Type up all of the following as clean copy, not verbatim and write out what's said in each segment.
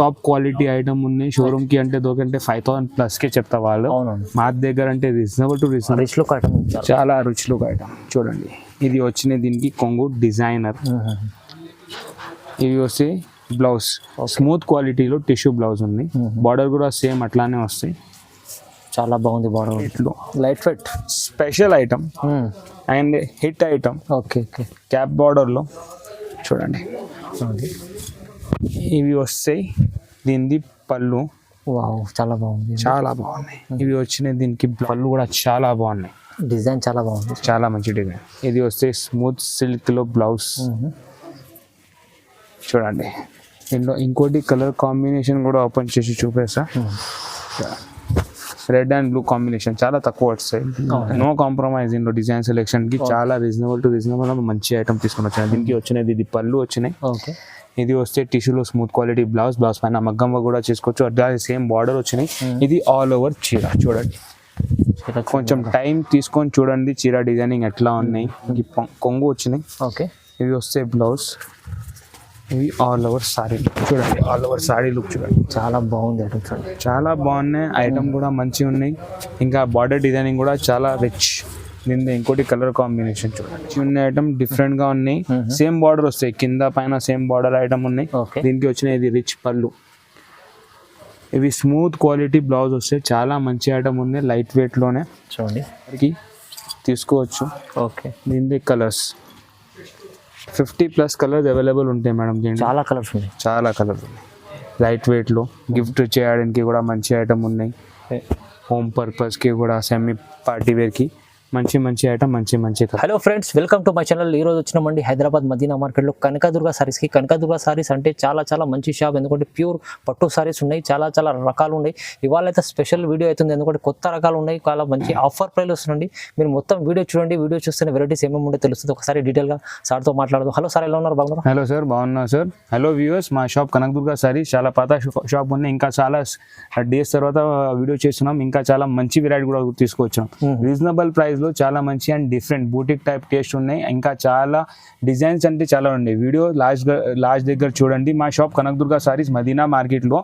Top quality item ఉన్నాయి showroom కి అంటే దొరికంటే 5000+ కే చెప్తా వాళ్ళు. మా దగ్గర అంటే reasonable to reasonable rich look item చాలా రిచ్ లుక్ ఐటమ్. చూడండి ఇది వచ్చిన దీనికి కొంగు డిజైనర్. ఇవి వస్తే బ్లౌజ్ స్మూత్ క్వాలిటీలో టిష్యూ బ్లౌజ్ ఉంది. బార్డర్ కూడా సేమ్ అట్లానే వస్తాయి. చాలా బాగుంది border, light weight special item and hit item. Okay okay cap బార్డర్లో చూడండి ఇవి వస్తాయి. దీనిది పళ్ళు వావ్ చాలా బాగుంది, చాలా బాగున్నాయి. ఇవి వచ్చిన దీనికి పళ్ళు కూడా చాలా బాగున్నాయి. డిజైన్ చాలా బాగుంది, చాలా మంచి డిజైన్. ఇది వస్తే స్మూత్ సిల్క్లో బ్లౌజ్ చూడండి. దీంట్లో ఇంకోటి కలర్ కాంబినేషన్ కూడా ఓపెన్ చేసి చూపేస్తా. రెడ్ అండ్ బ్లూ కాంబినేషన్ చాలా తక్కువ వస్తాయి. నో కాంప్రమైజ్ ఇందులో డిజైన్ సెలెక్షన్ కి. చాలా రీజనబుల్ టు రీజనబుల్ మంచి ఐటమ్ తీసుకొని వచ్చాయి. దీనికి వచ్చినది ఇది పళ్ళు వచ్చినాయి. ఇది వస్తే టిష్యూలో స్మూత్ క్వాలిటీ బ్లౌజ్ పైన మగ్గం కూడా చేసుకోవచ్చు. అట్లా సేమ్ బార్డర్ వచ్చినాయి. ఇది ఆల్ ఓవర్ చీర చూడండి. కొంచెం టైం తీసుకొని చూడండి చీర డిజైనింగ్ ఎట్లా ఉన్నాయి. కొంగు వచ్చినాయి. ఓకే ఇవి వస్తే బ్లౌజ్. ఇవి ఆల్ ఓవర్ సారీ చూడండి. ఆల్ ఓవర్ సారీ లుక్ చూడండి. చాలా బాగుంది ఐటమ్ చూడండి, చాలా బాగున్నాయి. ఐటమ్ కూడా మంచిగా ఉన్నాయి. ఇంకా బార్డర్ డిజైనింగ్ కూడా చాలా రిచ్. దీని ఇంకోటి కలర్ కాంబినేషన్ చూడండి. ఉన్న ఐటమ్ డిఫరెంట్ గా ఉన్నాయి. సేమ్ బార్డర్ వస్తాయి కింద పైన సేమ్ బార్డర్ ఐటమ్ ఉన్నాయి. దీనికి వచ్చిన ఇది రిచ్ పళ్ళు. ఇవి స్మూత్ క్వాలిటీ బ్లౌజ్ వస్తాయి. చాలా మంచి ఐటమ్ ఉంది. లైట్ వెయిట్ లోనే చూడండి తీసుకోవచ్చు. ఓకే దీని కలర్స్ 50+ కలర్స్ అవైలబుల్ ఉంటాయి మేడం. దీంట్లో చాలా కలర్స్ ఉన్నాయి, చాలా కలర్స్ ఉన్నాయి. లైట్ వెయిట్లో గిఫ్ట్ చేయడానికి కూడా మంచి ఐటమ్ ఉన్నాయి. హోమ్ పర్పస్కి కూడా సెమీ పార్టీ వేర్కి మంచి మంచి ఐటమ్ మంచి colour. Hello friends, welcome to my channel. ఈ రోజు వచ్చినామండి హైదరాబాద్ మదీనా మార్కెట్లో కనకదుర్గ సారీస్కి. కనకదుర్గ సారీస్ అంటే చాలా మంచి షాప్. ఎందుకంటే ప్యూర్ పట్టు సారీస్ ఉన్నాయి, చాలా రకాలు ఉన్నాయి. ఇవాళ అయితే స్పెషల్ వీడియో అవుతుంది, ఎందుకంటే కొత్త రకాలు ఉన్నాయి. చాలా మంచి ఆఫర్ ప్రైస్ వస్తుందండి. మీరు మొత్తం వీడియో చూడండి. వీడియో చూస్తే వెరైటీస్ ఏమేమి ఉంటే తెలుస్తుంది. ఒకసారి డీటెయిల్గా సార్తో మాట్లాడదాం. హలో సార్, ఎలా ఉన్నారు? బాగున్నారు? హలో సార్, బాగున్నా సార్. హలో వ్యూవర్స్, మా షాప్ కనకదుర్గ సారీస్ చాలా పాత షాప్ ఉంది. ఇంకా చాలా డేస్ తర్వాత వీడియో చేస్తున్నాం. ఇంకా చాలా మంచి వెరైటీ కూడా తీసుకొచ్చాం. రీజనబుల్ ప్రైస్ లో చాలా మంచి and different boutique type taste ఉన్నాయి. ఇంకా చాలా డిజైన్స్ అంటే చాలా ఉన్నాయి. వీడియో లాస్ట్ దగ్గర చూడండి. మా షాప్ కనకదుర్గ సారీస్ మదీనా మార్కెట్లో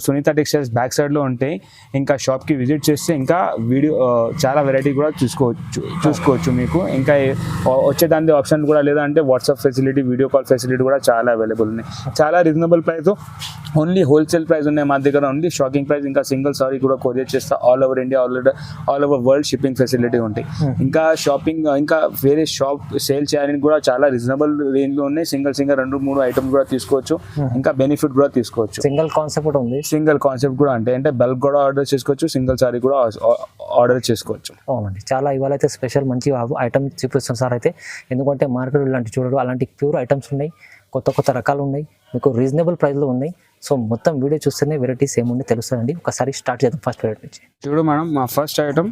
సునీత టెక్స్టైల్స్ బ్యాక్ సైడ్లో ఉంటాయి. ఇంకా షాప్కి విజిట్ చేస్తే ఇంకా వీడియో చాలా వెరైటీ కూడా చూసుకోవచ్చు మీకు. ఇంకా వచ్చేదాని ఆప్షన్ కూడా లేదంటే WhatsApp facility, video call facility కూడా చాలా అవైలబుల్ ఉన్నాయి. చాలా reasonable price, only wholesale price ఉన్నాయి మా దగ్గర. Only shocking price. ఇంకా సింగిల్ సారీ కూడా కొరియర్ చేస్తా. All over India, all over world shipping facility ఉంటాయి. ఇంకా షాపింగ్, ఇంకా వేరే షాప్ సేల్ చేయడానికి కూడా చాలా రీజనబుల్ రేంజ్ లో ఉన్నాయి. సింగిల్ 2-3 ఐటమ్స్ కూడా తీసుకోవచ్చు. ఇంకా బెనిఫిట్ కూడా తీసుకోవచ్చు. సింగిల్ కాన్సెప్ట్ కూడా ఉంది. సింగిల్ కాన్సెప్ట్ కూడా అంటే బల్క్ కూడా ఆర్డర్ చేసుకోవచ్చు. సింగిల్ సారీ కూడా ఆర్డర్ చేసుకోవచ్చు. అవునండి, చాలా ఇవాళ అయితే స్పెషల్ మంచి ఐటమ్ చూపిస్తాం సార్ అయితే. ఎందుకంటే మార్కెట్ ఇలాంటి చూడరు, అలాంటి ప్యూర్ ఐటమ్స్ ఉన్నాయి. కొత్త రకాలు ఉన్నాయి, మీకు రీజనబుల్ ప్రైస్లో ఉన్నాయి. సో మొత్తం వీడియో చూస్తేనే వెరైటీస్ ఏముంది తెలుస్తుందండి. ఒకసారి స్టార్ట్ చేద్దాం ఫస్ట్ వెరైటీ నుంచి. చూడు మేడం, మా ఫస్ట్ ఐటమ్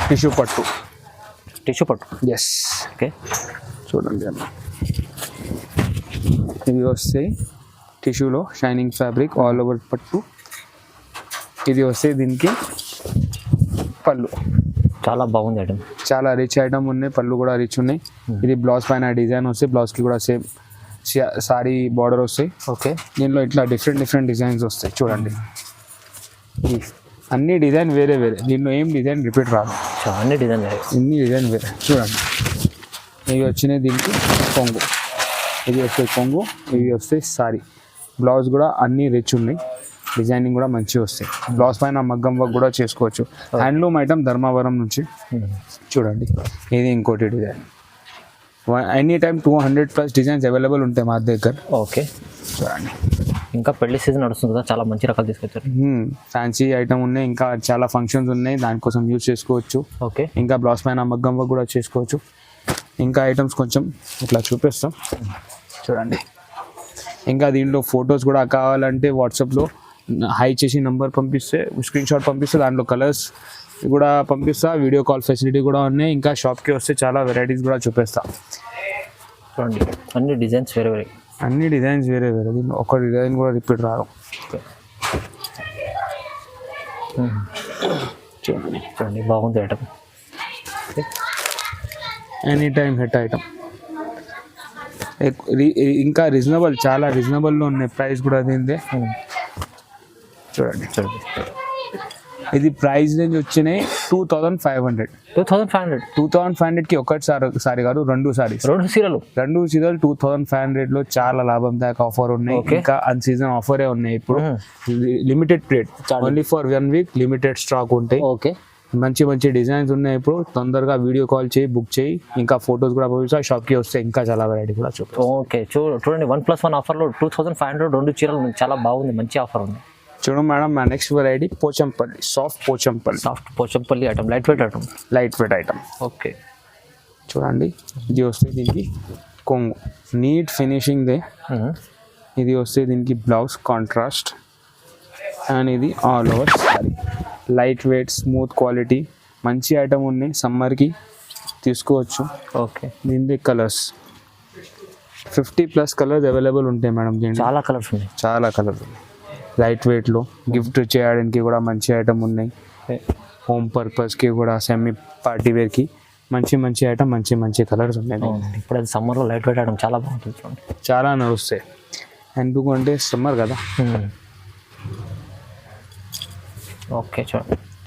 టిష్యూ పట్టు. ఎస్, ఓకే చూడండి అన్న. ఇవి వస్తాయి టిష్యూలో షైనింగ్ ఫ్యాబ్రిక్, ఆల్ ఓవర్ పట్టు. ఇది వస్తే దీనికి పళ్ళు. చాలా బాగుంది ఐటమ్, చాలా రిచ్ ఐటమ్ ఉన్నాయి. పళ్ళు కూడా రిచ్ ఉన్నాయి. ఇది బ్లౌజ్ పైన డిజైన్ వస్తాయి. బ్లౌజ్కి కూడా సేమ్ సారీ బార్డర్ వస్తాయి. ఓకే, దీనిలో ఇట్లా డిఫరెంట్ డిజైన్స్ వస్తాయి. చూడండి, అన్ని డిజైన్ వేరే. దీనిలో ఏం డిజైన్ రిపీట్ రాదు. అన్ని డిజైన్ వేరే. చూడండి, ఇవి వచ్చినాయి దీనికి కొంగు. ఇది వస్తాయి కొంగు, ఇవి వస్తాయి సారీ. బ్లౌజ్ కూడా అన్ని రిచ్ ఉన్నాయి. డిజైనింగ్ కూడా మంచిగా వస్తాయి. బ్లౌజ్ పైన మగ్గం వర్క్ కూడా చేసుకోవచ్చు. హ్యాండ్లూమ్ ఐటమ్ ధర్మవరం నుంచి. చూడండి, ఇది ఇంకోటి design. Any time 200+ designs available ఉంటాయి మా దగ్గర. ఓకే, చూడండి. ఇంకా పెళ్లి సీజన్ నడుస్తుంది కదా, చాలా మంచి రకాలు తీసుకొచ్చారు. ఫ్యాన్సీ ఐటమ్ ఉన్నాయి. ఇంకా చాలా ఫంక్షన్స్ ఉన్నాయి, దానికోసం యూజ్ చేసుకోవచ్చు. ఓకే, ఇంకా బ్లౌజ్ పైన మగ్గం వర్క్ కూడా చేసుకోవచ్చు. ఇంకా ఐటమ్స్ కొంచెం ఇట్లా చూపిస్తాం. చూడండి, ఇంకా దీంట్లో ఫొటోస్ కూడా కావాలంటే వాట్సాప్లో హై చేసి నెంబర్ పంపిస్తే, స్క్రీన్ షాట్ పంపిస్తే దాంట్లో కలర్స్ కూడా పంపిస్తా. వీడియో కాల్ ఫెసిలిటీ కూడా ఉన్నాయి. ఇంకా షాప్కి వస్తే చాలా వెరైటీస్ కూడా చూపిస్తా. చూడండి, అన్ని డిజైన్స్ వేరే. దీంట్లో ఒక డిజైన్ కూడా రిపీట్ రాదు. చూడండి, బాగుంది item. Any time hit item. ఇంకా రీజనబుల్, చాలా రీజనబుల్లో ఉన్నాయి ప్రైస్ కూడా దీనిదే. చూడండి చూడండి, ఇది ప్రైస్ రేంజ్ వచ్చినాయి 2500. 2500కి ఒకటి సారీ కాదు, రెండు సారీస్, రెండు చీరలు 2500లో చాలా లాభందాయక ఆఫర్ ఉన్నాయి. ఇంకా అన్ సీజన్ ఆఫరే ఉన్నాయి ఇప్పుడు. Limited period, only for 1 week, limited stock ఉంటాయి. ఓకే, మంచి మంచి డిజైన్స్ ఉన్నాయి ఇప్పుడు. తొందరగా వీడియో కాల్ చేయి, బుక్ చేయి. ఇంకా ఫొటోస్ కూడా పంపిస్తా. షాప్కి వస్తే ఇంకా చాలా వెరైటీ కూడా చూపి. ఓకే, చూడండి 1+1 ఆఫర్లో 2500 రెండు చీరలు ఉన్నాయి. చాలా బాగుంది, మంచి ఆఫర్ ఉంది. చూడండి మేడం, మా next variety Pochampally, soft Pochampally item, light weight item. Okay, చూడండి ఇది వస్తే దీనికి కొంగు, నీట్ ఫినిషింగ్దే. ఇది వస్తే దీనికి బ్లౌజ్ కాంట్రాస్ట్, అండ్ ఇది all over sorry. Light weight, smooth quality, మంచి ఐటమ్ ఉన్నాయి. సమ్మర్కి తీసుకోవచ్చు. ఓకే, దీని కలర్స్ 50+ కలర్స్ అవైలబుల్ ఉంటాయి మేడం. దీంట్లో చాలా కలర్స్ ఉన్నాయి. లైట్ వెయిట్లో గిఫ్ట్ చేయడానికి కూడా మంచి ఐటమ్ ఉన్నాయి. హోమ్ పర్పస్కి కూడా, సెమీ పార్టీ వేర్కి మంచి ఐటమ్, మంచి కలర్స్ ఉన్నాయి. ఇప్పుడు అది సమ్మర్లో లైట్ వెయిట్ ఐటమ్ చాలా బాగుంటుంది. చూడండి, చాలా నడుస్తాయి. ఎందుకంటే సమ్మర్ కదా. ఓకే,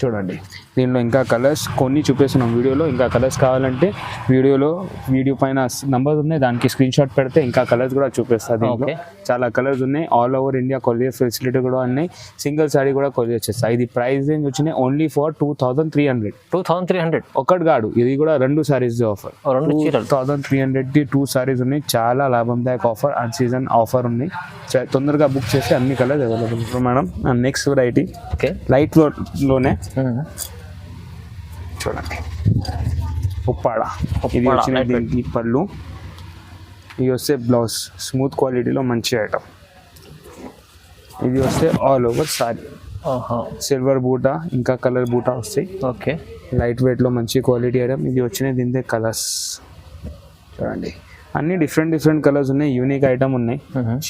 చూడండి దీనిలో ఇంకా కలర్స్ కొన్ని చూపిస్తున్నాం వీడియోలో. ఇంకా కలర్స్ కావాలంటే వీడియో పైన నంబర్ ఉన్నాయి, దానికి స్క్రీన్ షాట్ పెడితే ఇంకా కలర్స్ కూడా చూపిస్తుంది. దీంట్లో చాలా కలర్స్ ఉన్నాయి. All over India courier facility కూడా ఉన్నాయి. సింగిల్ సారీ కూడా కొరియర్ చేస్తాయి. ఇది ప్రైస్ రేంజ్ వచ్చినాయి ఓన్లీ ఫర్ 2300. ఒకటి కాదు, ఇది కూడా రెండు సారీస్ ఆఫర్. 2300కి 2 సారీస్ ఉన్నాయి. చాలా లాభందాయక ఆఫర్, అన్ సీజన్ ఆఫర్ ఉన్నాయి. తొందరగా బుక్ చేస్తే అన్ని colours available. Madam next variety light లోనే చూడండి, ఉప్పాడ. ఇది వచ్చిన దీనికి పళ్ళు, ఇది వస్తే బ్లౌజ్, స్మూత్ క్వాలిటీలో మంచి ఐటమ్. ఇది వస్తే ఆల్ ఓవర్ సారీ, సిల్వర్ బూటా ఇంకా కలర్ బూటా వస్తాయి. ఓకే, లైట్ వెయిట్లో మంచి క్వాలిటీ ఐటమ్. ఇది వచ్చిన దీని కలర్స్ చూడండి, అన్ని డిఫరెంట్ కలర్స్ ఉన్నాయి. యూనిక్ ఐటమ్ ఉన్నాయి.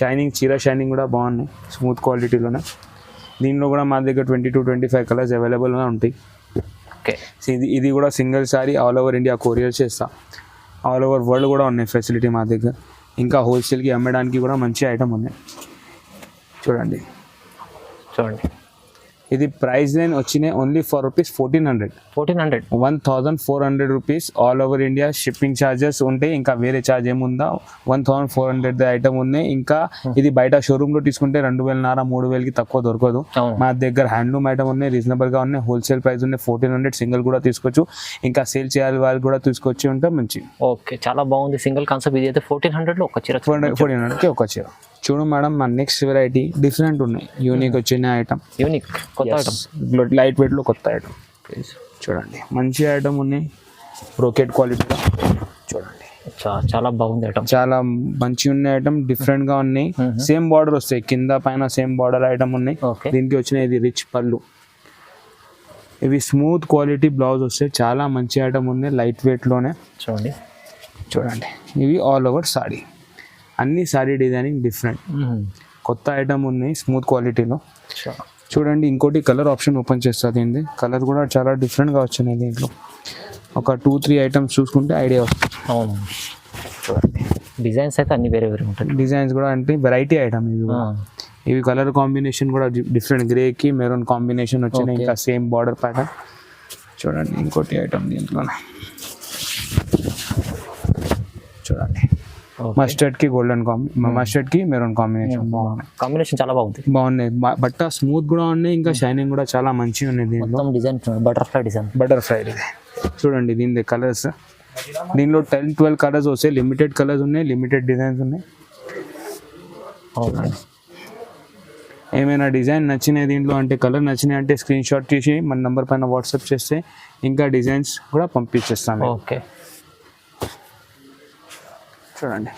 షైనింగ్, చీర షైనింగ్ కూడా బాగున్నాయి, స్మూత్ క్వాలిటీలోనే. దీనిలో కూడా మా దగ్గర 20-25 కలర్స్ అవైలబుల్గా ఉంటాయి. ఓకే, ఇది కూడా single sorry all over India courier చేస్తా. ఆల్ ఓవర్ వరల్డ్ కూడా ఉన్నాయి ఫెసిలిటీ మా దగ్గర. ఇంకా హోల్సేల్కి అమ్మడానికి కూడా మంచి ఐటమ్ ఉన్నాయి. చూడండి, ఇది ప్రైస్ రేంజ్ వచ్చినాయి only for ₹1400. 1400 rupees. All over India shipping charges ఉంటాయి. ఇంకా వేరే ఛార్జ్ ఏముందా? 1400 ఐటమ్ ఉన్నాయి. ఇంకా ఇది బయట షోరూమ్ లో తీసుకుంటే 2500-3000కి తక్కువ దొరకదు. మా దగ్గర హ్యాండ్లూమ్ ఐటమ్ ఉన్నాయి, రీజనబుల్ గా ఉన్నాయి. హోల్సేల్ ప్రైస్ ఉన్నాయి 1400. సింగిల్ కూడా తీసుకోవచ్చు, ఇంకా సేల్ చేయాలి వాళ్ళు కూడా తీసుకొచ్చి ఉంటే మంచి. ఓకే, చాలా బాగుంది సింగిల్ కాన్సెప్ట్. ఇది అయితే 1400లో ఒక చీర, 1400కి ఒక చీర. చూడు మేడం, మా నెక్స్ట్ వెరైటీ డిఫరెంట్ ఉన్నాయి. యూనిక్ వచ్చిన ఐటమ్, కొత్త ఐటమ్, లైట్ వెయిట్ లో కొత్త ఐటమ్. చూడండి, మంచి ఐటమ్ ఉన్నాయి, బ్రోకెట్ క్వాలిటీలో. చూడండి, చాలా బాగుంది ఐటమ్, చాలా మంచి ఉన్నాయి ఐటమ్. డిఫరెంట్ గా ఉన్నాయి. సేమ్ బార్డర్ వస్తాయి, కింద పైన సేమ్ బార్డర్ ఐటమ్ ఉన్నాయి. దీనికి వచ్చిన ఇది రిచ్ పళ్ళు, ఇవి స్మూత్ క్వాలిటీ బ్లౌజ్ వస్తాయి. చాలా మంచి ఐటమ్ ఉన్నాయి, లైట్ వెయిట్ లోనే. చూడండి, ఇవి ఆల్ ఓవర్ సారీ. అన్ని సారీ డిజైనింగ్ డిఫరెంట్, కొత్త ఐటమ్ ఉన్నాయి, స్మూత్ క్వాలిటీలో. చూడండి, ఇంకోటి కలర్ ఆప్షన్ ఓపెన్ చేస్తుంది. దీన్ని కలర్ కూడా చాలా డిఫరెంట్గా వచ్చినాయి. దీంట్లో ఒక 2-3 ఐటమ్స్ చూసుకుంటే ఐడియా వస్తుంది. అవును, చూడండి డిజైన్స్ అయితే అన్ని వేరే ఉంటాయి. డిజైన్స్ కూడా అంటే వెరైటీ ఐటమ్ ఇవి కలర్ కాంబినేషన్ కూడా డిఫరెంట్. గ్రేకి మెరూన్ కాంబినేషన్ వచ్చినాయి. ఇంకా సేమ్ బార్డర్ ప్యాటర్న్. చూడండి, ఇంకోటి ఐటమ్ దీంట్లోనే చూడండి, మస్టర్డ్ కి గోల్డెన్ మస్టర్డ్ కి మెరూన్ కాంబినేషన్ చాలా బాగున్నాయి. బట్ట స్మూత్ కూడా ఉన్నాయి, ఇంకా షైనింగ్ కూడా చాలా మంచిగా ఉన్నాయి. దీంట్లో డిజైన్ బటర్ఫ్లై డిజైన్. చూడండి, దీని కలర్స్, దీనిలో 10-12 కలర్స్ వస్తాయి. లిమిటెడ్ కలర్స్ ఉన్నాయి, లిమిటెడ్ డిజైన్స్ ఉన్నాయి. ఏమైనా డిజైన్ నచ్చినాయి దీంట్లో అంటే, కలర్ నచ్చినాయి అంటే స్క్రీన్ షాట్ తీసి మన నెంబర్ పైన వాట్సాప్ చేస్తే ఇంకా డిజైన్స్ కూడా పంపించేస్తాను. ఓకే, చూడండి,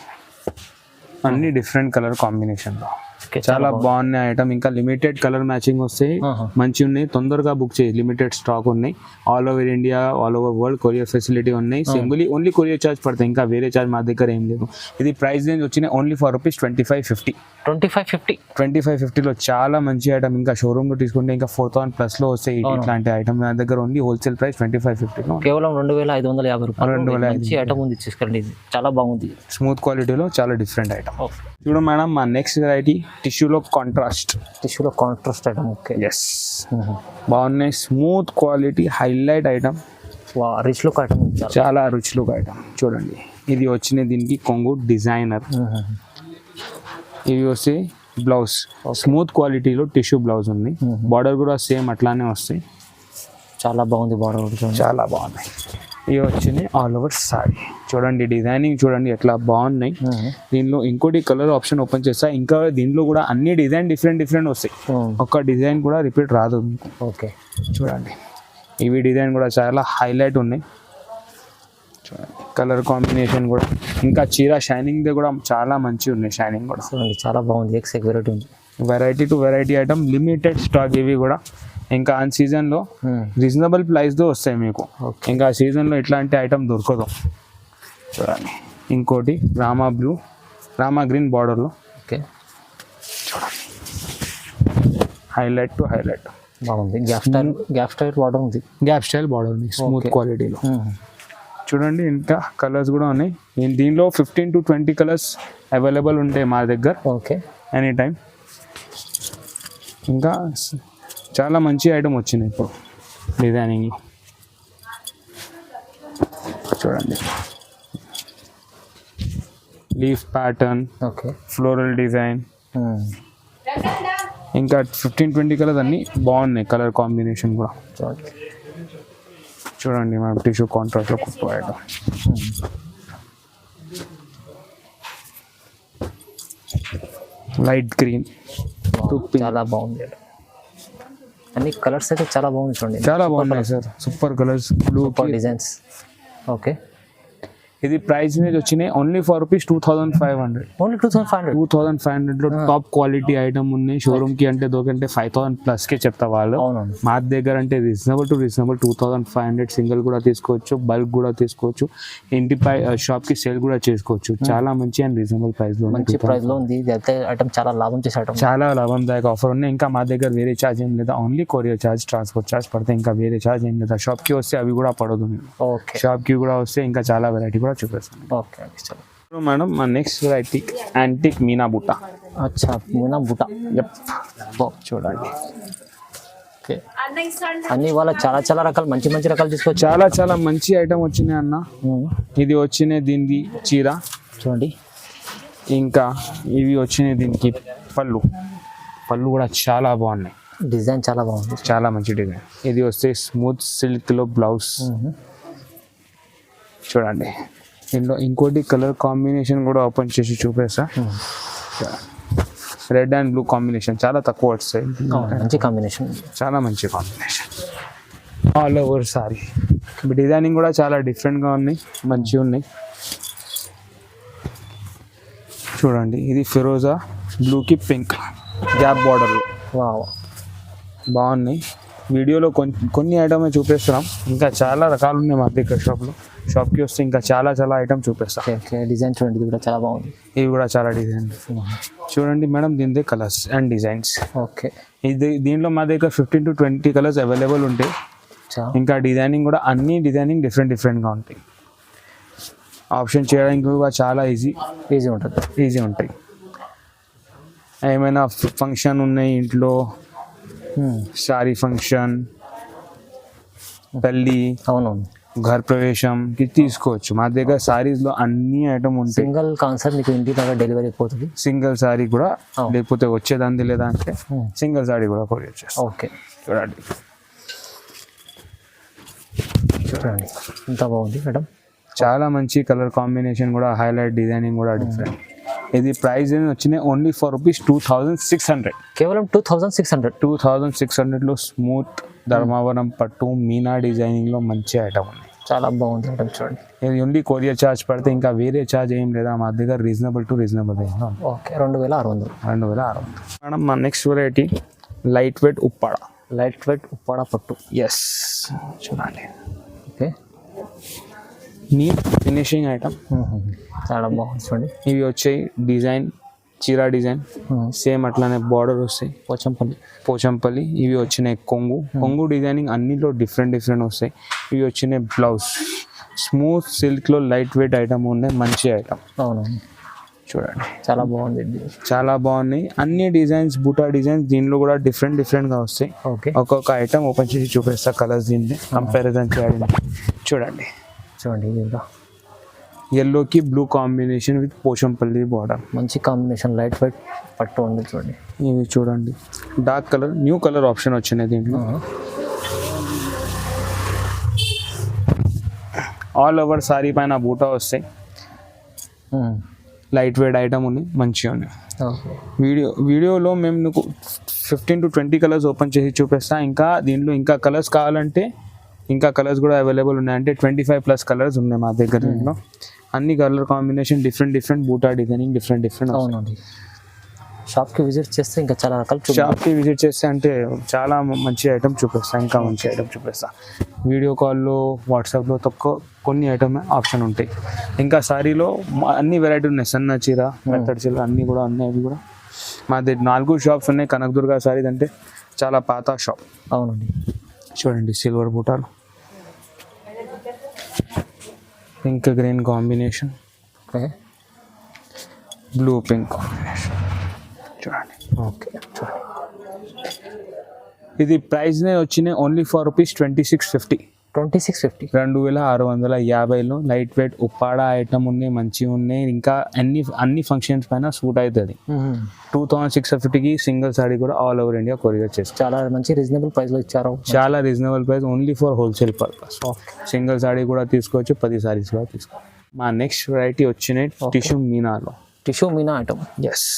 అన్ని డిఫరెంట్ కలర్ కాంబినేషన్లో. ఓకే చాలా బాగున్నాయి ఐటమ్. ఇంకా లిమిటెడ్ కలర్ మ్యాచింగ్ వస్తాయి, మంచి ఉన్నాయి. తొందరగా బుక్ చేయి, లిమిటెడ్ స్టాక్ ఉన్నాయి. All over India, all over world courier facility ఉన్నాయి. సింగిల్ ఓన్లీ కొరియర్ చార్జ్ పడతాయి, ఇంకా వేరే చార్జ్ మా దగ్గర ఏం లేదు. ఇది ప్రైస్ రేంజ్ వచ్చినాయి ఓన్లీ ఫర్ రూపీస్ 2550. 2550 చాలా మంచి ఐటమ్. ఇంకా షోరూమ్ లో తీసుకుంటే ఇంకా 4000 ప్లస్ లో వస్తాయి ఇట్లాంటి ఐటమ్. నా దగ్గర ఓన్లీ హోల్సేల్ ప్రైస్ 2550 కేవలం 2550 రూపాయలు. మంచి ఐటమ్ ఉంది, తీసుకెళ్ళండి. ఇది చాలా బాగుంది, స్మూత్ క్వాలిటీలో చాలా డిఫరెంట్ ఐటమ్. చూడు మేడం, మా నెక్స్ట్ వెరైటీ టిష్యూలో కాంట్రాస్ట్ ఐటమ్. ఓకే, ఎస్, బాగున్నాయి. Smooth quality highlight item, rich look item, చాలా రిచ్ లుక్ ఐటమ్. చూడండి, ఇది వచ్చిన దీనికి కొంగు డిజైనర్. ఇవి వస్తే బ్లౌజ్ స్మూత్ క్వాలిటీలో టిష్యూ బ్లౌజ్ ఉంది. బార్డర్ కూడా సేమ్ అట్లానే వస్తాయి. చాలా బాగుంది బార్డర్, చాలా బాగున్నాయి. ఇవి వచ్చినాయి ఆల్ ఓవర్ సారీ. చూడండి డిజైనింగ్ చూడండి ఎట్లా బాగున్నాయి. దీనిలో ఇంకోటి కలర్ ఆప్షన్ ఓపెన్ చేస్తా. ఇంకా దీంట్లో కూడా అన్ని డిజైన్ డిఫరెంట్ వస్తాయి. ఒక్క డిజైన్ కూడా రిపీట్ రాదు మీకు. ఓకే, చూడండి ఇవి డిజైన్ కూడా చాలా హైలైట్ ఉన్నాయి. చూడండి కలర్ కాంబినేషన్ కూడా, ఇంకా చీర షైనింగ్ కూడా చాలా మంచిగా ఉన్నాయి. షైనింగ్ కూడా చూడండి చాలా బాగుంది. వెరైటీ ఉంది, variety to variety item, limited stock. ఇవి కూడా ఇంకా అన్ సీజన్లో రీజనబుల్ ప్రైస్తో వస్తాయి మీకు. ఇంకా సీజన్లో ఇట్లాంటి ఐటమ్ దొరకదు. చూడండి ఇంకోటి రామా గ్రీన్ బార్డర్లో. ఓకే, చూడండి హైలైట్ టు హైలైట్ బాగుంది. గ్యాప్ స్టైల్ బార్డర్ ఉంది, స్మూత్ క్వాలిటీలో. చూడండి ఇంకా కలర్స్ కూడా ఉన్నాయి. దీనిలో 15 to 20 కలర్స్ అవైలబుల్ ఉంటాయి మా దగ్గర. Okay, any time. ఇంకా చాలా మంచి ఐటమ్ వచ్చినాయి ఇప్పుడు డిజైనింగ్లో. చూడండి leaf pattern, okay, floral design, ఇంకా 15-20 కలర్స్ అన్నీ బాగున్నాయి. కలర్ కాంబినేషన్ కూడా చూడండి మనం టిష్యూ కాంట్రాస్ట్లో కుట్టు ఐటమ్. లైట్ గ్రీన్, చాలా బాగుంది. అన్ని కలర్స్ అయితే చాలా బాగుంది. చూడండి చాలా బాగున్నాయి sir, super colours, blue designs. Okay, ఇది ప్రైస్ రేంజ్ వచ్చినాయి ఓన్లీ ఫర్ రూపీస్ 2500. ఓన్లీ 2500 లో టాప్ క్వాలిటీ ఐటమ్ ఉన్నాయి. షోరూమ్ కి అంటే దొరికంటే 5000 ప్లస్ కే చెప్తా వాళ్ళు. మా దగ్గర అంటే రీజనబుల్ 2500. సింగిల్ కూడా తీసుకోవచ్చు, బల్క్ కూడా తీసుకోవచ్చు, ఇంటిపై షాప్ కి సేల్ కూడా చేసుకోవచ్చు. చాలా మంచి అండ్ రీజనబుల్ ప్రైస్ లో, మంచి ప్రైస్ లో ఉంది. ఐటమ్ చాలా లాభం చేసే ఐటమ్, చాలా లాభందాయక ఆఫర్ ఉన్నాయి. ఇంకా మా దగ్గర వేరే ఛార్జ్ ఏం లేదా, only courier charge, transport charge పడితే, ఇంకా వేరే ఛార్జ్ ఏం లేదా. షాప్ కి వస్తే అవి కూడా పడదు. ఓకే, షాప్ కి కూడా వస్తే ఇంకా చాలా వెరైటీ కూడా చూపిస్తాను. ఓకే మేడం, మా నెక్స్ట్ వెరైటీ యాంటిక్ మీనా బుట్ట. అచ్చా, మీనా బుట్ట. చూడండి ఓకే, అన్ని వాళ్ళ చాలా రకాలు మంచి రకాలు తీసుకోవచ్చు. చాలా మంచి ఐటమ్ వచ్చినాయి అన్న. ఇది వచ్చినాయి దీనికి చీర చూడండి. ఇంకా ఇవి వచ్చినాయి దీనికి పళ్ళు కూడా చాలా బాగున్నాయి. డిజైన్ చాలా బాగుంది, చాలా మంచి డిజైన్. ఇది వస్తే స్మూత్ సిల్క్ లో బ్లౌజ్. చూడండి దీంట్లో ఇంకోటి కలర్ కాంబినేషన్ కూడా ఓపెన్ చేసి చూపేస్తా. రెడ్ అండ్ బ్లూ కాంబినేషన్ చాలా తక్కువ వస్తాయి. మంచి కాంబినేషన్, చాలా మంచి combination. All over sorry. Designing కూడా చాలా డిఫరెంట్గా ఉన్నాయి, మంచిగా ఉన్నాయి. చూడండి ఇది ఫిరోజా బ్లూకి పింక్ గ్యాప్ బార్డర్లో బాగున్నాయి. వీడియోలో కొన్ని ఐటమ్ చూపిస్తున్నాం, ఇంకా చాలా రకాలు ఉన్నాయి మా దగ్గర షాప్కి వస్తే ఇంకా చాలా ఐటమ్ చూపిస్తాం. డిజైన్ చూడండి, ఇది కూడా చాలా బాగుంది. ఇవి కూడా చాలా డిజైన్ చూడండి మేడం. దీని కలర్స్ అండ్ డిజైన్స్. ఓకే, దీంట్లో మా దగ్గర 15 to 20 కలర్స్ అవైలబుల్ ఉంటాయి. ఇంకా డిజైనింగ్ కూడా అన్ని డిజైనింగ్ డిఫరెంట్గా ఉంటాయి. ఆప్షన్ చేయడానికి కూడా చాలా ఈజీ ఉంటాయి. ఏమైనా ఫంక్షన్ ఉన్నాయి ఇంట్లో, శారీ ఫంక్షన్, పెళ్ళి, అవునవును, గృహ ప్రవేశంకి తీసుకోవచ్చు. మా దగ్గర సారీస్ లో అన్ని ఐటమ్ ఉంటాయి. సింగిల్ కాన్సెప్ట్ మీకు ఇంటి దగ్గర డెలివరీ అయిపోతుంది. సింగిల్ సారీ కూడా, లేకపోతే వచ్చేదాన్ని లేదా అంటే సింగిల్ సారీ కూడా కొరియర్ చేస్తాం. ఓకే, చూడండి ఎంత బాగుంది మేడం. చాలా మంచి కలర్ కాంబినేషన్ కూడా, హైలైట్ డిజైనింగ్ కూడా డిఫరెంట్. ఇది ప్రైస్ వచ్చినాయి ఓన్లీ ఫర్ రూపీస్ 2600. కేవలం 2600 లో స్మూత్ ధర్మావరం పట్టు మీనా డిజైనింగ్ లో మంచి ఐటమ్ ఉంది. చాలా బాగుంది ఐటమ్ చూడండి. ఇది ఓన్లీ కొరియర్ ఛార్జ్ పడితే, ఇంకా వేరే ఛార్జ్ ఏం లేదా మా దగ్గర. Reasonable to reasonable okay 2600. 2600. Madam మా next variety light weight Uppada. Light weight Uppada పట్టు. ఎస్ చూడండి, ఓకే నీట్ ఫినిషింగ్ ఐటమ్. చాలా బాగుంది చూడండి. ఇవి వచ్చాయి డిజైన్ చీరా డిజైన్, సేమ్ అట్లానే బార్డర్ వస్తాయి పోచంపల్లి. ఇవి వచ్చినాయి కొంగు డిజైనింగ్ అన్నిలో డిఫరెంట్ వస్తాయి. ఇవి వచ్చినాయి బ్లౌజ్ స్మూత్ సిల్క్లో లైట్ వెయిట్ ఐటమ్ ఉన్నాయి, మంచి ఐటమ్. అవునవును చూడండి చాలా బాగుంది, చాలా బాగున్నాయి. అన్ని డిజైన్స్ బూటా డిజైన్స్ దీనిలో కూడా డిఫరెంట్గా వస్తాయి. ఓకే ఒక్కొక్క ఐటమ్ ఓపెన్ చేసి చూపిస్తా, కలర్స్ దీన్ని కంపారిజన్ చేయాలి. చూడండి దీంట్లో ఎల్లోకి blue combination with Pochampally border, మంచి కాంబినేషన్ లైట్ వెయిట్ పట్టు ఉంది చూడండి. ఇవి చూడండి dark colour, new colour option వచ్చినాయి దీంట్లో. ఆల్ ఓవర్ సారీ పైన బూటా వస్తాయి, లైట్ వెయిట్ ఐటమ్ ఉన్నాయి, మంచిగా ఉన్నాయి. వీడియోలో మేము నీకు 15 to 20 కలర్స్ ఓపెన్ చేసి చూపిస్తా. ఇంకా దీంట్లో ఇంకా కలర్స్ కావాలంటే ఇంకా కలర్స్ కూడా అవైలబుల్ ఉన్నాయి. అంటే 25+ కలర్స్ ఉన్నాయి మా దగ్గర. దీంట్లో అన్ని కలర్ కాంబినేషన్ డిఫరెంట్ బూటా డిజైనింగ్ డిఫరెంట్. అవునండి, షాప్కి విజిట్ చేస్తే ఇంకా చాలా రకాలు. షాప్కి విజిట్ చేస్తే అంటే చాలా మంచి ఐటమ్ చూపిస్తా, ఇంకా మంచి ఐటమ్ చూపిస్తా. వీడియో కాల్లో వాట్సాప్లో తక్కువ కొన్ని ఐటమ్ ఆప్షన్ ఉంటాయి. ఇంకా సారీలో అన్ని వెరైటీ ఉన్నాయి, సన్న చీర మెత్తడి చీర అన్నీ కూడా ఉన్నాయి. అవి కూడా మా దగ్గర 4 షాప్స్ ఉన్నాయి. కనకదుర్గ సారీస్ అంటే చాలా పాత షాప్. అవునండి చూడండి సిల్వర్ బూటాలు, pink green combination, okay blue pink combination. చూడండి ఓకే ఇది ప్రైస్నే వచ్చినాయి ఓన్లీ ఫర్ రూపీస్ 2650. 2650 2650లో లైట్ వెయిట్ ఉప్పాడ ఐటమ్ ఉన్నాయి, మంచిగా ఉన్నాయి. ఇంకా అన్ని ఫంక్షన్స్ పైన సూట్ అవుతుంది. 2650కి సింగిల్ సారీ కూడా ఆల్ ఓవర్ ఇండియా కొరియర్ చేస్తారు. చాలా మంచి రీజనబుల్ ప్రైస్లో ఇచ్చారు. చాలా reasonable price, only for wholesale purpose. Single sari కూడా తీసుకోవచ్చు, 10 సారీస్ కూడా తీసుకోవచ్చు. మా నెక్స్ట్ వెరైటీ వచ్చినాయి టిష్యూ మీనా ఐటమ్. ఎస్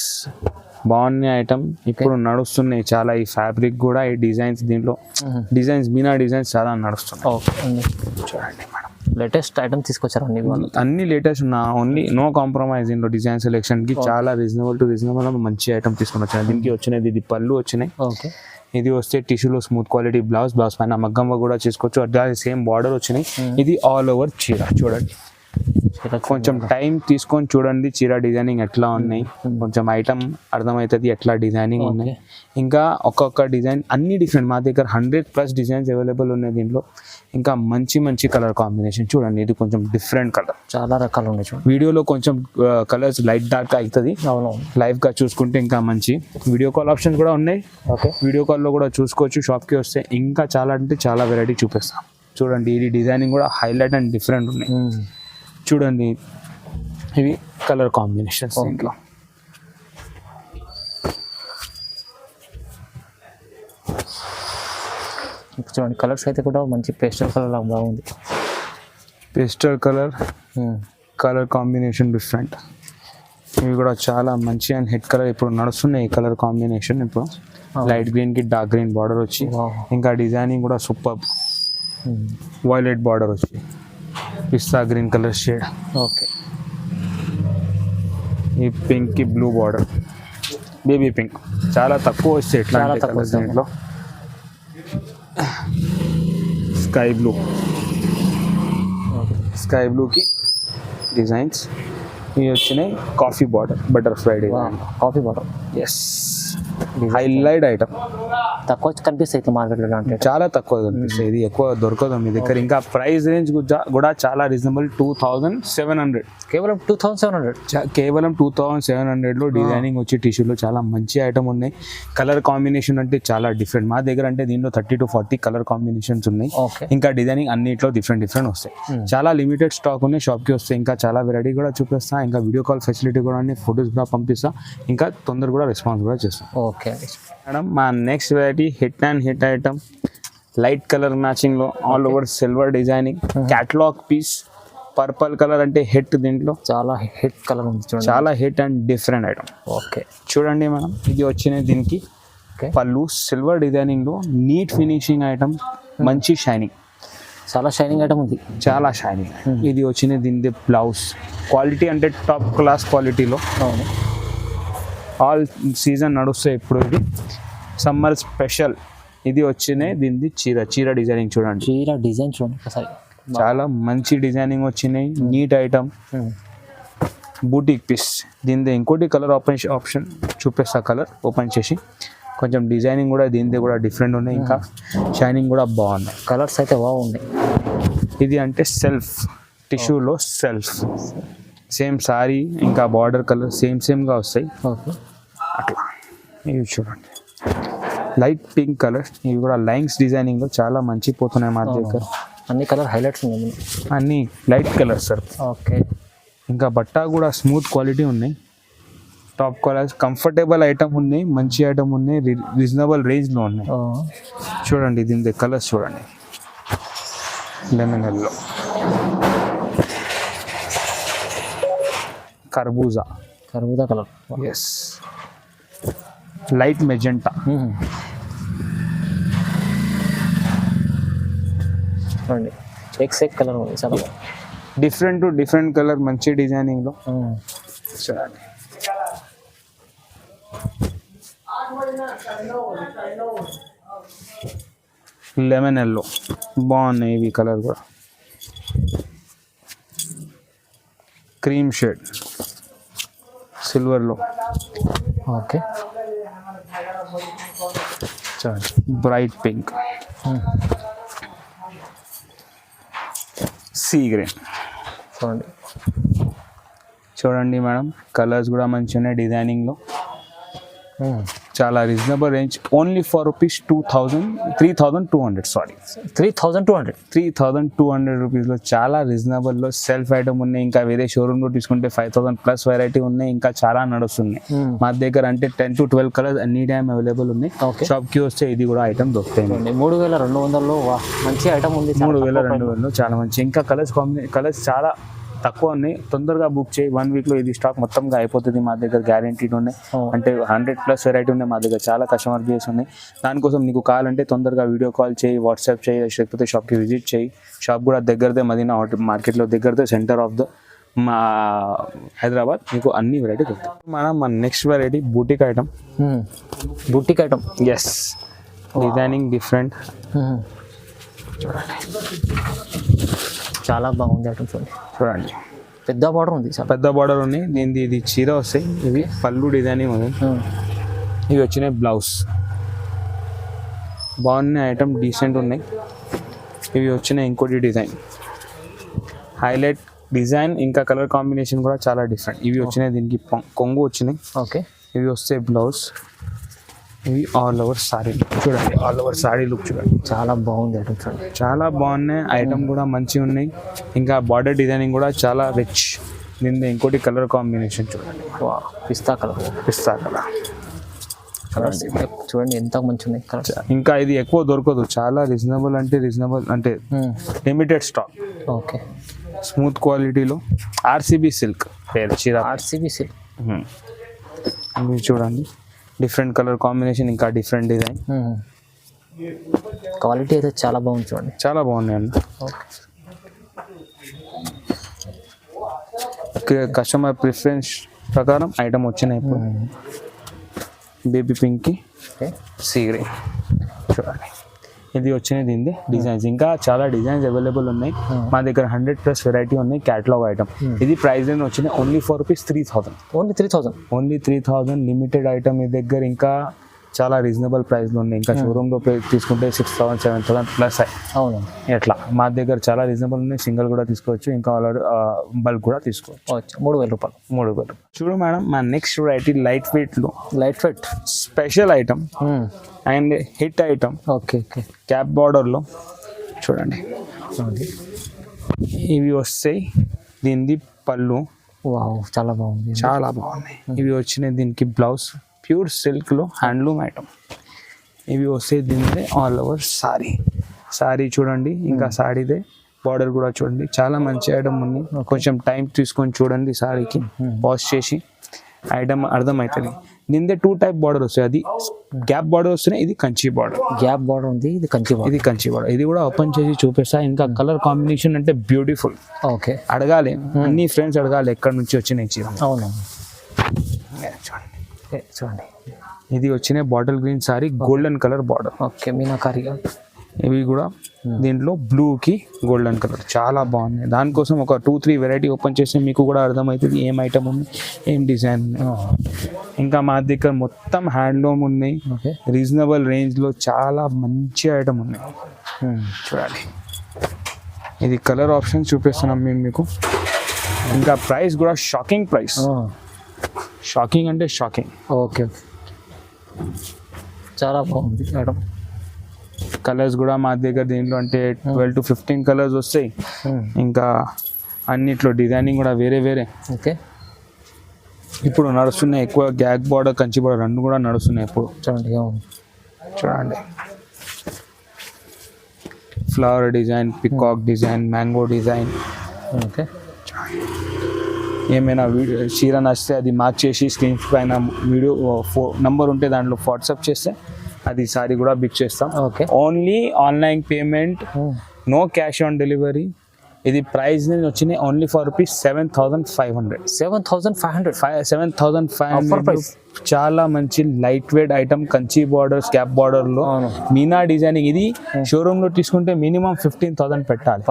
బాగున్నాయి ఐటమ్, ఇప్పుడు నడుస్తున్నాయి చాలా. ఈ ఫ్యాబ్రిక్ కూడా ఈ డిజైన్స్, దీంట్లో డిజైన్స్ మీనా డిజైన్స్ చాలా నడుస్తున్నాయి. చూడండి మేడం, లేటెస్ట్ ఐటమ్ తీసుకొచ్చారు అన్ని లేటెస్ట్ ఉన్నా, ఓన్లీ నో కాంప్రమైజ్. దీంట్లో డిజైన్ సెలెక్షన్ కి చాలా రీజనబుల్ టు రీజనబుల్ మంచి ఐటమ్ తీసుకొని వచ్చాయి. దీనికి వచ్చినది ఇది పళ్ళు వచ్చినాయి. ఓకే ఇది వస్తే టిష్యూలో స్మూత్ క్వాలిటీ బ్లౌజ్ పైన మగ్గంగా కూడా చేసుకోవచ్చు. అట్లా సేమ్ బార్డర్ వచ్చినాయి. ఇది ఆల్ ఓవర్ చీర. చూడండి కొంచెం టైం తీసుకొని చూడండి చీర డిజైనింగ్ ఎట్లా ఉన్నాయి, కొంచెం ఐటమ్ అర్థమవుతుంది ఎట్లా డిజైనింగ్ ఉన్నాయి. ఇంకా ఒక్కొక్క డిజైన్ అన్ని డిఫరెంట్. మా దగ్గర 100+ డిజైన్స్ అవైలబుల్ ఉన్నాయి దీంట్లో. ఇంకా మంచి కలర్ కాంబినేషన్ చూడండి. ఇది కొంచెం డిఫరెంట్ కలర్, చాలా రకాలు ఉన్నాయి చూడండి. వీడియోలో కొంచెం కలర్స్ లైట్ డార్క్ అవుతుంది, లైవ్గా చూసుకుంటే ఇంకా మంచి. వీడియో కాల్ ఆప్షన్స్ కూడా ఉన్నాయి. ఓకే వీడియో కాల్లో కూడా చూసుకోవచ్చు. షాప్కి వస్తే ఇంకా చాలా అంటే చాలా వెరైటీ చూపిస్తాం. చూడండి ఇది డిజైనింగ్ కూడా హైలైట్ అండ్ డిఫరెంట్ ఉన్నాయి. చూడండి ఇవి కలర్ కాంబినేషన్స్ దీంట్లో. చూడండి కలర్స్ అయితే కూడా మంచి పేస్టల్ కలర్ లాగా బాగుంది. Pastel colour combination different. ఇవి కూడా చాలా మంచి అండ్ హిట్ కలర్ ఇప్పుడు నడుస్తున్నాయి. ఈ కలర్ కాంబినేషన్ ఇప్పుడు లైట్ గ్రీన్కి డార్క్ గ్రీన్ బార్డర్ వచ్చి, ఇంకా డిజైనింగ్ కూడా సూపర్. వైలెట్ బార్డర్ వచ్చి, పిస్తా గ్రీన్ కలర్ షేడ్. ఓకే ఈ పింక్ కి బ్లూ బార్డర్, బేబీ పింక్ చాలా తక్కువ వస్తాయి ఎట్లా కలర్స్ దీంట్లో. స్కై బ్లూకి డిజైన్స్. ఇవి వచ్చినాయి coffee border, butterfly design. Coffee border is highlight item. తక్కువ కనిపిస్తాయి ఇట్లా మార్కెట్లో అంటే చాలా తక్కువ కనిపిస్తాయి. ఇది ఎక్కువ దొరకదు మీ దగ్గర. ఇంకా ప్రైస్ రేంజ్ కూడా చాలా రీజనబుల్, 2700. కేవలం 2700. కేవలం 2700లో డిజైనింగ్ వచ్చి టిష్యూలో చాలా మంచి ఐటమ్ ఉన్నాయి. కలర్ కాంబినేషన్ అంటే చాలా డిఫరెంట్. మా దగ్గర అంటే దీనిలో 30 to 40 కలర్ కాంబినేషన్స్ ఉన్నాయి. ఇంకా డిజైనింగ్ అన్నిట్లో డిఫరెంట్ వస్తాయి. చాలా లిమిటెడ్ స్టాక్ ఉన్నాయి. షాప్కి వస్తే ఇంకా చాలా వెరైటీ కూడా చూపిస్తా. ఇంకా వీడియో కాల్ ఫెసిలిటీ కూడా ఫొటోస్ కూడా పంపిస్తా. ఇంకా తొందరగా కూడా రెస్పాన్స్ కూడా చేస్తాం. ఓకే మేడం మా next variety hit item, light colour matching లో all over silver designing, catalogue piece. Purple colour అంటే హిట్, దీంట్లో చాలా హిట్ కలర్ ఉంది చూడండి. చాలా hit and different item. Okay చూడండి మేడం, ఇది వచ్చినాయి దీనికి పళ్ళు సిల్వర్ డిజైనింగ్ లో నీట్ ఫినిషింగ్ ఐటమ్, మంచి షైనింగ్. చాలా షైనింగ్ ఐటమ్ ఉంది. చాలా షైనింగ్. ఇది వచ్చిన దీని బ్లౌజ్ క్వాలిటీ అంటే టాప్ క్లాస్ క్వాలిటీలో. అవును. ఆల్ సీజన్ నడుస్తాయి ఇప్పుడు. ఇది సమ్మర్ స్పెషల్. ఇది వచ్చిన దీనిది చీర డిజైనింగ్ చూడండి. చీర డిజైన్ చూడండి ఒకసారి. చాలా మంచి డిజైనింగ్ వచ్చినాయి. Neat item, boutique piece. దీనిది ఇంకోటి కలర్ ఆప్షన్ చూపిస్తా. కలర్ ఓపెన్ చేసి కొంచెం డిజైనింగ్ కూడా దీనిది కూడా డిఫరెంట్ ఉన్నాయి. ఇంకా షైనింగ్ కూడా బాగున్నాయి. కలర్స్ అయితే బాగున్నాయి. ఇది అంటే సెల్ఫ్ టిష్యూలో సెల్ఫ్ సేమ్ సారీ ఇంకా బార్డర్ కలర్ సేమ్గా వస్తాయి. ఓకే. అట్లా ఇవి చూడండి లైట్ పింక్ కలర్. ఇవి కూడా లైన్స్ డిజైనింగ్లో చాలా మంచి పోతున్నాయి మా దగ్గర. అన్ని కలర్ హైలైట్స్ ఉన్నాయి. అన్ని లైట్ కలర్స్ సార్. ఓకే. ఇంకా బట్ట కూడా స్మూత్ క్వాలిటీ ఉన్నాయి. టాప్ క్వాలిటీ కంఫర్టబుల్ ఐటమ్ ఉన్నాయి. మంచి ఐటమ్ ఉన్నాయి. రీజనబుల్ రేంజ్లో ఉన్నాయి. చూడండి దీని కలర్స్ చూడండి. లెమన్ ఎల్లో, కర్బూజా కలర్. Yes, light magenta. చూడండి ఎక్స్ కలర్ ఉంది. చాలా డిఫరెంట్ కలర్ మంచి డిజైనింగ్లో చూడండి. లెమన్ ఎల్లో బాగున్నాయి ఇవి కలర్ కూడా. క్రీమ్ షేడ్ సిల్వర్లో. ఓకే. చూడండి బ్రైట్ పింక్, సీ గ్రీన్. చూడండి మేడం కలర్స్ కూడా మంచిగా ఉన్నాయి డిజైనింగ్లో. చాలా reasonable range. Only for rupees 3,200. Sorry 3,200 రూపీస్లో చాలా రీజనబుల్లో సెల్ఫ్ ఐటమ్ ఉన్నాయి. ఇంకా వేరే షోరూమ్లో తీసుకుంటే 5,000 ప్లస్ వెరైటీ ఉన్నాయి. ఇంకా చాలా నడుస్తున్నాయి మా దగ్గర. అంటే 10 to 12 colours any time available ఉన్నాయి. షాప్కి వస్తే ఇది కూడా ఐటమ్ దొరుకుతాయి. 3,200లో మంచి ఐటమ్ ఉంది. 3,200 చాలా మంచి. ఇంకా కలర్స్ చాలా తక్కువ ఉన్నాయి. తొందరగా బుక్ చేయి. 1 వీక్లో ఇది స్టాక్ మొత్తంగా అయిపోతుంది. మా దగ్గర గ్యారెంటీడ్ ఉన్నాయి. అంటే 100 ప్లస్ వెరైటీ ఉన్నాయి మా దగ్గర. చాలా కస్టమర్ బేస్ ఉన్నాయి. దానికోసం నీకు కావాలంటే తొందరగా వీడియో కాల్ చేయి, వాట్సాప్ చేయి, లేకపోతే షాప్కి విజిట్ చేయి. షాప్ కూడా దగ్గరదే, మదీనా మార్కెట్లో దగ్గరదే, సెంటర్ ఆఫ్ ద మా హైదరాబాద్. మీకు అన్ని వెరైటీ దొరుకుతాయి. మన next variety boutique item. Yes, designing different. చాలా బాగుంది ఐటమ్. చూడండి పెద్ద బార్డర్ ఉంది. పెద్ద బార్డర్ ఉంది. దీనిది ఇది చీర వస్తాయి. ఇవి పళ్ళు డిజైనింగ్ ఉంది. ఇవి వచ్చినాయి బ్లౌజ్. బాగున్నాయి ఐటమ్, డీసెంట్ ఉన్నాయి. ఇవి వచ్చినాయి ఇంకోటి డిజైన్, హైలైట్ డిజైన్. ఇంకా కలర్ కాంబినేషన్ కూడా చాలా డిఫరెంట్. ఇవి వచ్చినాయి దీనికి కొంగు వచ్చినాయి. ఓకే. ఇవి వస్తాయి బ్లౌజ్. ఇవి ఆల్ ఓవర్ సారీ. చూడండి ఆల్ ఓవర్ సారీ లుక్ చూడండి. చాలా బాగుంది ఐటమ్. చూడండి చాలా బాగున్నాయి ఐటమ్ కూడా మంచిగా ఉన్నాయి. ఇంకా బార్డర్ డిజైనింగ్ కూడా చాలా రిచ్. దీని ఇంకోటి కలర్ కాంబినేషన్ చూడండి. పిస్తా కలర్. చూడండి ఎంత మంచి ఉన్నాయి కలర్స్. ఇంకా ఇది ఎక్కువ దొరకదు. చాలా రీజనబుల్ అంటే లిమిటెడ్ స్టాక్. ఓకే. స్మూత్ క్వాలిటీలో ఆర్సీబీ సిల్క్ పేరు చీర. RCB silk. మీరు చూడండి డిఫరెంట్ కలర్ కాంబినేషన్, ఇంకా డిఫరెంట్ డిజైన్. క్వాలిటీ అయితే చాలా బాగుంది. చూడండి చాలా బాగున్నాయి అండి. కస్టమర్ ప్రిఫరెన్స్ ప్రకారం ఐటమ్ వచ్చినాయి ఇప్పుడు. బేబీ పింక్కి సీ గ్రీన్. చూడండి ఇది వచ్చినది దీనిది డిజైన్స్. ఇంకా చాలా డిజైన్స్ అవైలబుల్ ఉన్నాయి మా దగ్గర. 100 ప్లస్ వెరైటీ ఉన్నాయి. Catalogue item. ఇది ప్రైస్ రేంజ్ వచ్చింది only for rupees 3,000. Only 3,000 limited item మీ దగ్గర. ఇంకా చాలా రీజనబుల్ ప్రైస్లో ఉన్నాయి. ఇంకా షోరూమ్లో తీసుకుంటే 6,000 7,000 ప్లస్. అవును, ఎట్లా మా దగ్గర చాలా రీజనబుల్ ఉన్నాయి. సింగిల్ కూడా తీసుకోవచ్చు, ఇంకా బల్క్ కూడా తీసుకోవచ్చు. 3,000 రూపాయలు. 3,000. చూడు మేడం మా next variety light wait special item and hit item. Okay. Cap బార్డర్లో చూడండి. ఇవి వస్తాయి దీనిది పళ్ళు. చాలా బాగున్నాయి. ఇవి వచ్చినాయి దీనికి బ్లౌజ్. ప్యూర్ సిల్క్లో హ్యాండ్లూమ్ ఐటమ్. ఇవి వస్తాయి దీనిదే ఆల్ ఓవర్ సారీ చూడండి. ఇంకా సారీదే బార్డర్ కూడా చూడండి. చాలా మంచి ఐటమ్ ఉంది. కొంచెం టైం తీసుకొని చూడండి సారీకి. వాష్ చేసి ఐటమ్ అర్థమవుతుంది. నిందే 2 టైప్ బార్డర్ వస్తాయి, అది గ్యాప్ బార్డర్ వస్తున్నాయి, ఇది కంచి బార్డర్. గ్యాప్ బార్డర్ ఉంది, ఇది కంచి బార్డర్. ఇది కంచి బార్డర్. ఇది కూడా ఓపెన్ చేసి చూపిస్తా. ఇంకా కలర్ కాంబినేషన్ అంటే బ్యూటిఫుల్. ఓకే, అడగాలి అన్ని ఫ్రెండ్స్ అడగాలి ఎక్కడి నుంచి వచ్చినాయి చీర. అవును, చూడండి చూడండి. ఇది వచ్చిన bottle green sari, golden colour border. Okay, మీనాకారిగా. ఇవి కూడా దీంట్లో బ్లూకి గోల్డెన్ కలర్ చాలా బాగున్నాయి. దానికోసం ఒక 2-3 వెరైటీ ఓపెన్ చేస్తే మీకు కూడా అర్థమవుతుంది ఏం ఐటమ్ ఉంది, ఏం డిజైన్ ఉన్నాయి. ఇంకా మా దగ్గర మొత్తం హ్యాండ్లూమ్ ఉన్నాయి, ఓకే, రీజనబుల్ రేంజ్లో చాలా మంచి ఐటమ్ ఉన్నాయి. చూడాలి, ఇది కలర్ ఆప్షన్ చూపిస్తున్నాం మేము మీకు. ఇంకా ప్రైస్ కూడా షాకింగ్ ప్రైస్, షాకింగ్ అంటే షాకింగ్. ఓకే, చాలా బాగుంది మేడం. కలర్స్ కూడా మా దగ్గర దీంట్లో అంటే 12 to 15 కలర్స్ వస్తాయి. ఇంకా అన్నిట్లో డిజైనింగ్ కూడా వేరే వేరే. ఓకే, ఇప్పుడు నడుస్తున్నాయి ఎక్కువ గ్యాగ్ బార్డర్, కంచి బార్డర్ రెండు కూడా నడుస్తున్నాయి ఇప్పుడు. చూడండి, చూడండి flower design, peacock design, mango design. Okay, ఏమైనా వీడియో చీర నచ్చితే అది మార్క్ చేసి స్క్రీన్ పైన వీడియో నంబర్ ఉంటే దాంట్లో వాట్సాప్ చేస్తే అది సారీ కూడా బిక్ చేస్తాం. Okay, only online payment, no cash on delivery. ఇది ప్రైస్ వచ్చినాయి ఓన్లీ ఫర్ రూపీస్ 7,500. 7,500 చాలా మంచి light weight item, Kanchi borders, cap border లో మీనా డిజైనింగ్. ఇది షోరూమ్ లో తీసుకుంటే మినిమం 15,000 పెట్టాలి.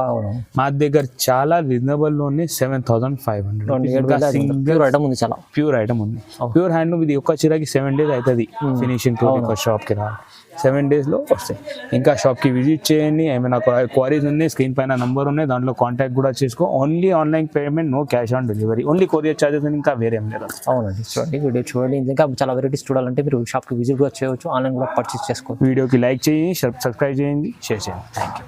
మా దగ్గర చాలా రీజనబుల్ లోనే 7,500 ప్యూర్ ఐటమ్ ఉంది, చాలా ప్యూర్ ఐటమ్ ఉంది. Pure handloom. ఇది ఒక్క చీరకి 7 days అవుతుంది ఫినిషింగ్ తో షాప్ కి రావాలి. 7 days లో వస్తాయి. ఇంకా షాప్ కి విజిట్ చేయండి. ఏమైనా క్వారీస్ ఉన్నాయి స్క్రీన్ పైన నంబర్ ఉన్నాయి, దాంట్లో కాంటాక్ట్ కూడా చేసుకో. Only online payment, no cash on delivery, only courier charges, ఇంకా వేరే ఏం లేదు. అవునండి, చూడండి వీడియో చూడండి. ఇంకా చాలా వెరైటీస్ చూడాలంటే మీరు షాప్కి విజిట్ కూడా చేయవచ్చు, ఆన్లైన్ కూడా పర్చేస్ చేసుకోవచ్చు. వీడియోకి లైక్ చేయండి, సబ్స్క్రైబ్ చేయండి, షేర్ చేయండి. Thank you.